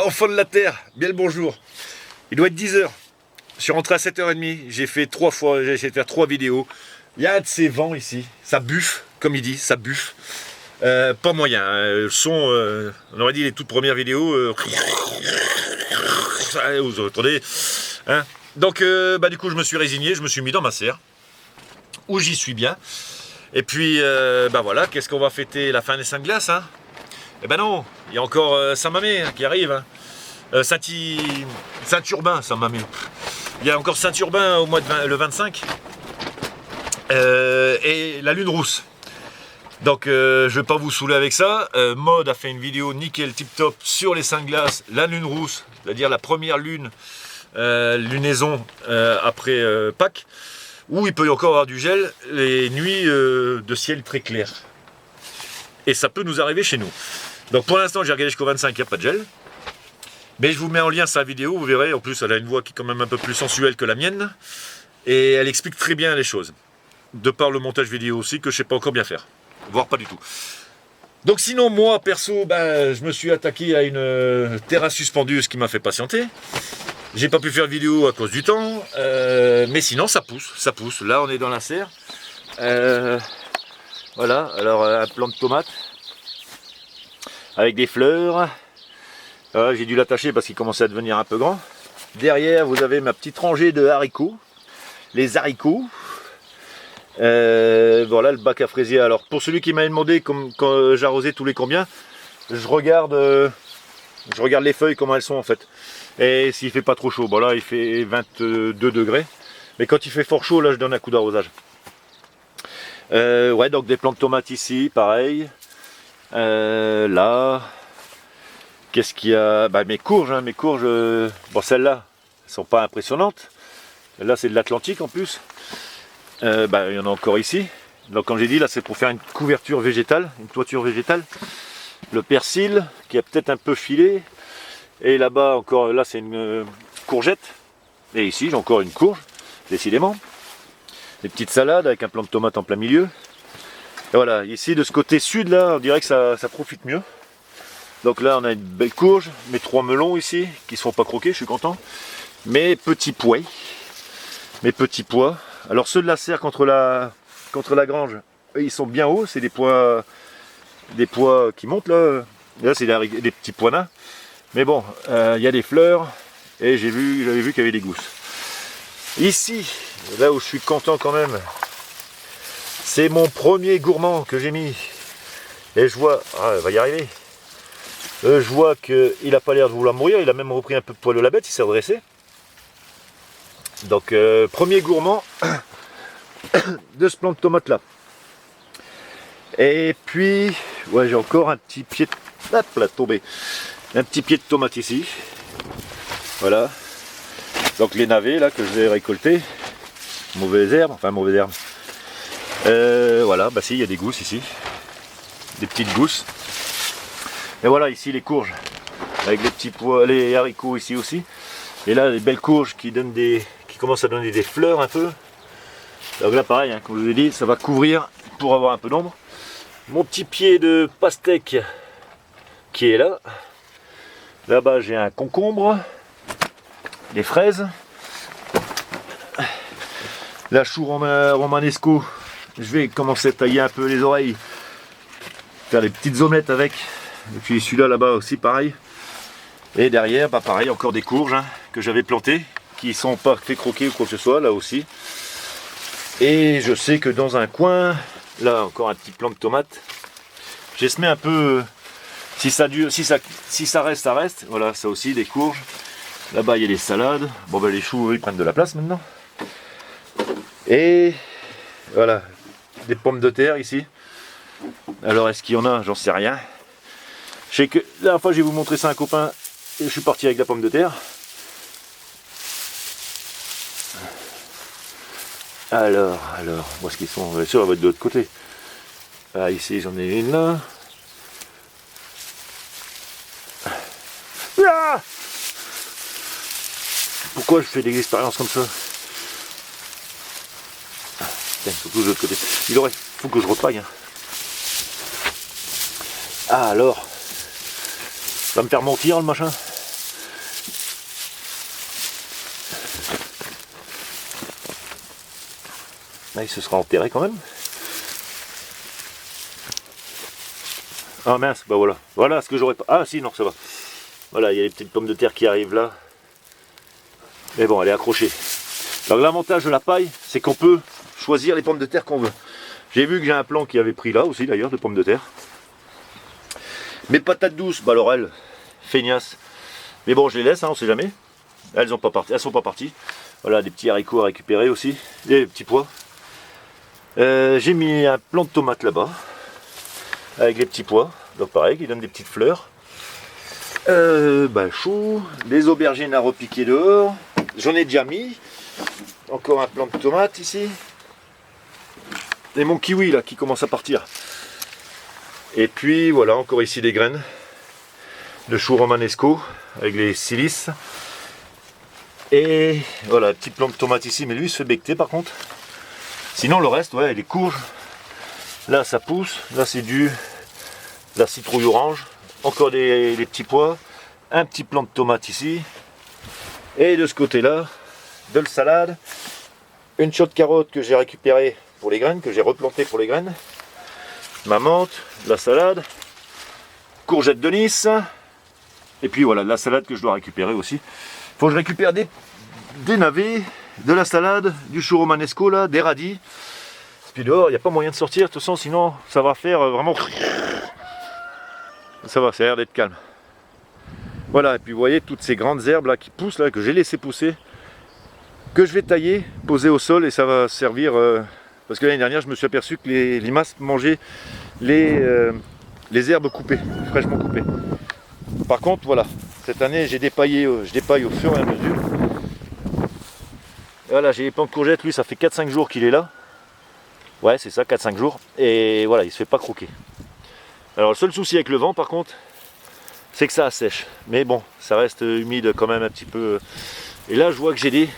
Au fond de la terre, bien le bonjour. Il doit être 10 h. Je suis rentré à 7h30, j'ai essayé de faire 3 vidéos. Il y a un de ces vents ici, ça buffe, comme il dit, ça buffe. Pas moyen, le son, on aurait dit les toutes premières vidéos. Vous entendez hein. Donc du coup je me suis résigné, je me suis mis dans ma serre, où j'y suis bien. Et puis voilà, qu'est-ce qu'on va fêter la fin des Saint-Glaces hein. Eh ben non, il y a encore Saint-Mamé qui arrive. Hein. Saint-Urbain, Saint-Mamé. Il y a encore Saint-Urbain au mois de le 25. Et la lune rousse. Donc je ne vais pas vous saouler avec ça. Mode a fait une vidéo nickel tip top sur les Saint-Glaces, la lune rousse, c'est-à-dire la première lune, lunaison après Pâques, où il peut y encore avoir du gel, les nuits de ciel très clair. Et ça peut nous arriver chez nous. Donc pour l'instant j'ai regardé jusqu'au 25, il n'y a pas de gel. Mais je vous mets en lien sa vidéo, vous verrez, en plus elle a une voix qui est quand même un peu plus sensuelle que la mienne. Et elle explique très bien les choses. De par le montage vidéo aussi, que je ne sais pas encore bien faire. Voire pas du tout. Donc sinon, moi, perso, je me suis attaqué à une terrasse suspendue, ce qui m'a fait patienter. J'ai pas pu faire vidéo à cause du temps. Mais sinon, ça pousse, ça pousse. Là, on est dans la serre. Voilà, alors un plant de tomate. Avec des fleurs. J'ai dû l'attacher parce qu'il commençait à devenir un peu grand. Derrière, vous avez ma petite rangée de haricots. Les haricots. Voilà le bac à fraisier. Alors pour celui qui m'a demandé quand j'arrosais tous les combien, je regarde les feuilles comment elles sont en fait. Et s'il fait pas trop chaud, bon là il fait 22 degrés. Mais quand il fait fort chaud, là je donne un coup d'arrosage. Ouais, donc des plants de tomates ici, pareil. Là, qu'est-ce qu'il y a? Mes courges, hein, bon celles-là, elles sont pas impressionnantes. Là c'est de l'Atlantique en plus. Il y en a encore ici. Donc comme j'ai dit, là c'est pour faire une couverture végétale, une toiture végétale. Le persil qui a peut-être un peu filé. Et là-bas encore, là c'est une courgette. Et ici j'ai encore une courge, décidément. Des petites salades avec un plant de tomate en plein milieu. Et voilà, ici de ce côté sud là, on dirait que ça profite mieux. Donc là on a une belle courge, mes 3 melons ici, qui ne sont pas croqués, je suis content. Mes petits pois. Alors ceux de la serre contre la grange, eux, ils sont bien hauts, c'est des pois qui montent là. Là c'est des petits pois nains. Mais bon, il y a des fleurs et j'avais vu qu'il y avait des gousses. Ici, là où je suis content quand même, c'est mon premier gourmand que j'ai mis. Et je vois, il va y arriver. Je vois qu'il n'a pas l'air de vouloir mourir, il a même repris un peu de poil de la bête, il s'est redressé. Donc premier gourmand de ce plant de tomate là. Et puis ouais, j'ai encore un petit pied de... Hop là, tombé. Un petit pied de tomate ici. Voilà. Donc les navets là que je vais récolter. Mauvaises herbes. Voilà, si, il y a des gousses ici. Des petites gousses. Et voilà ici les courges. Avec les petits pois, les haricots ici aussi. Et là les belles courges qui commencent à donner des fleurs un peu. Donc là pareil, hein, comme je vous ai dit, ça va couvrir pour avoir un peu d'ombre. Mon petit pied de pastèque qui est là. Là-bas j'ai un concombre, des fraises. La chou romanesco, je vais commencer à tailler un peu les oreilles. Faire des petites omelettes avec. Et puis celui-là là-bas aussi pareil. Et derrière, pareil, encore des courges hein, que j'avais plantées, qui ne sont pas fait croquer ou quoi que ce soit, là aussi. Et je sais que dans un coin, là encore un petit plant de tomate, j'ai semé un peu, si ça reste, ça reste. Voilà, ça aussi, des courges. Là-bas, il y a des salades. Bon, les choux, eux, ils prennent de la place maintenant. Et voilà, des pommes de terre ici. Alors, est-ce qu'il y en a? J'en sais rien. Je sais que la dernière fois, je vais vous montrer ça à un copain. Et je suis parti avec la pomme de terre. Alors, où est-ce qu'ils sont? Bien sûr, elle va être de l'autre côté. Ah, ici, j'en ai une là. Ah, pourquoi je fais des expériences comme ça? Tiens, surtout de l'autre côté. Faut que je repaille. Hein. Ah, alors. Ça va me faire mentir le machin. Là, il se sera enterré quand même. Ah mince, bah voilà. Voilà ce que j'aurais pas. Ah si, non, ça va. Voilà, il y a les petites pommes de terre qui arrivent là. Mais bon, elle est accrochée. Alors l'avantage de la paille, c'est qu'on peut choisir les pommes de terre qu'on veut. J'ai vu que j'ai un plan qui avait pris là aussi d'ailleurs, de pommes de terre. Mes patates douces, bah alors elles, feignasses. Mais bon, je les laisse, hein, on sait jamais. Elles sont pas parties. Voilà, des petits haricots à récupérer aussi. Des petits pois. J'ai mis un plant de tomates là-bas. Avec les petits pois. Donc pareil, qui donnent des petites fleurs. Chou. Des aubergines à repiquer dehors. J'en ai déjà mis. Encore un plant de tomates ici. Et mon kiwi là qui commence à partir. Et puis voilà, encore ici des graines de chou romanesco avec les silices. Et voilà, petit plant de tomate ici, mais lui il se fait becter par contre. Sinon le reste, ouais, les courges. Là ça pousse, là c'est du la citrouille orange. Encore des petits pois. Un petit plant de tomate ici. Et de ce côté là, de la salade. Une chaude carotte que j'ai récupérée pour les graines, que j'ai replantée pour les graines. Ma menthe, de la salade. Courgettes de Nice. Et puis voilà, de la salade que je dois récupérer aussi. Il faut que je récupère des navets, de la salade, du chou romanesco là, des radis. Puis dehors, il n'y a pas moyen de sortir, de toute façon, sinon ça va faire vraiment... Ça va, ça a l'air d'être calme. Voilà, et puis vous voyez toutes ces grandes herbes là qui poussent, là, que j'ai laissé pousser, que je vais tailler, poser au sol et ça va servir... parce que l'année dernière, je me suis aperçu que les limaces mangeaient les herbes coupées, fraîchement coupées. Par contre, voilà, cette année, je dépaille au fur et à mesure. Voilà, j'ai les plants de courgettes, lui, ça fait 4-5 jours qu'il est là. Ouais, c'est ça, 4-5 jours. Et voilà, il se fait pas croquer. Alors, le seul souci avec le vent, par contre, c'est que ça assèche. Mais bon, ça reste humide quand même un petit peu. Et là, je vois que j'ai des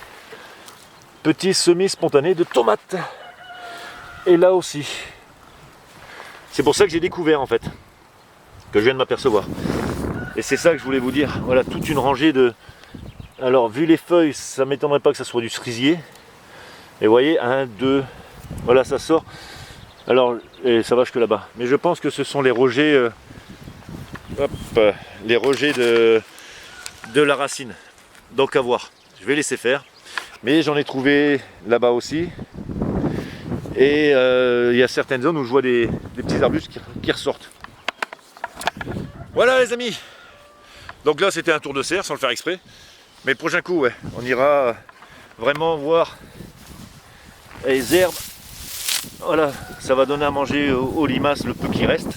petits semis spontanés de tomates. Et là aussi. C'est pour ça que j'ai découvert, en fait, que je viens de m'apercevoir. Et c'est ça que je voulais vous dire. Voilà, toute une rangée de... Alors, vu les feuilles, ça ne m'étonnerait pas que ça soit du cerisier. Et vous voyez, 1, 2... Voilà, ça sort. Alors, et ça va jusque là-bas. Mais je pense que ce sont les rejets... les rejets de la racine. Donc à voir. Je vais laisser faire. Mais j'en ai trouvé là-bas aussi. Et il y a certaines zones où je vois des petits arbustes qui ressortent. Voilà les amis. Donc là c'était un tour de serre sans le faire exprès. Mais le prochain coup, ouais, on ira vraiment voir les herbes. Voilà, ça va donner à manger aux limaces le peu qui reste.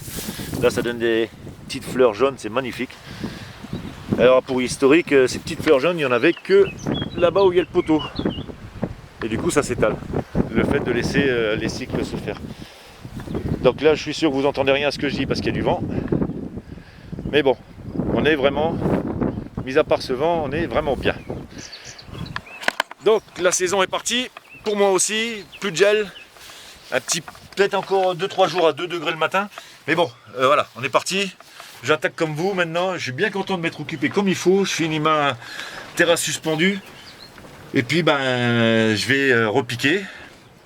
Là ça donne des petites fleurs jaunes, c'est magnifique. Alors pour historique, ces petites fleurs jaunes, il n'y en avait que là-bas où il y a le poteau. Et du coup ça s'étale. Le fait de laisser les cycles se faire. Donc là je suis sûr que vous n'entendez rien à ce que je dis parce qu'il y a du vent. Mais bon, on est vraiment, mis à part ce vent, on est vraiment bien. Donc la saison est partie, pour moi aussi, plus de gel, un petit, peut-être encore 2-3 jours à 2 degrés le matin. Mais bon, voilà, on est parti. J'attaque comme vous maintenant, je suis bien content de m'être occupé comme il faut. Je finis ma terrasse suspendue. Et puis ben, je vais repiquer,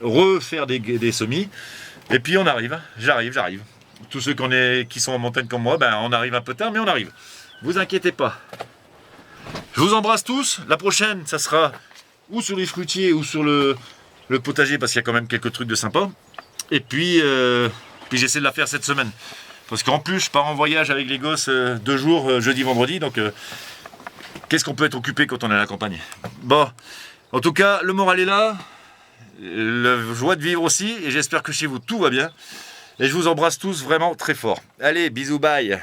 refaire des semis. Et puis on arrive, j'arrive. Tous ceux qui sont en montagne comme moi, ben, on arrive un peu tard, mais on arrive. Vous inquiétez pas. Je vous embrasse tous. La prochaine, ça sera ou sur les fruitiers ou sur le potager, parce qu'il y a quand même quelques trucs de sympa. Et puis j'essaie de la faire cette semaine. Parce qu'en plus, je pars en voyage avec les gosses 2 jours, jeudi, vendredi. Donc, qu'est-ce qu'on peut être occupé quand on est à la campagne? Bon, en tout cas, le moral est là. La joie de vivre aussi. Et j'espère que chez vous, tout va bien. Et je vous embrasse tous vraiment très fort. Allez, bisous, bye.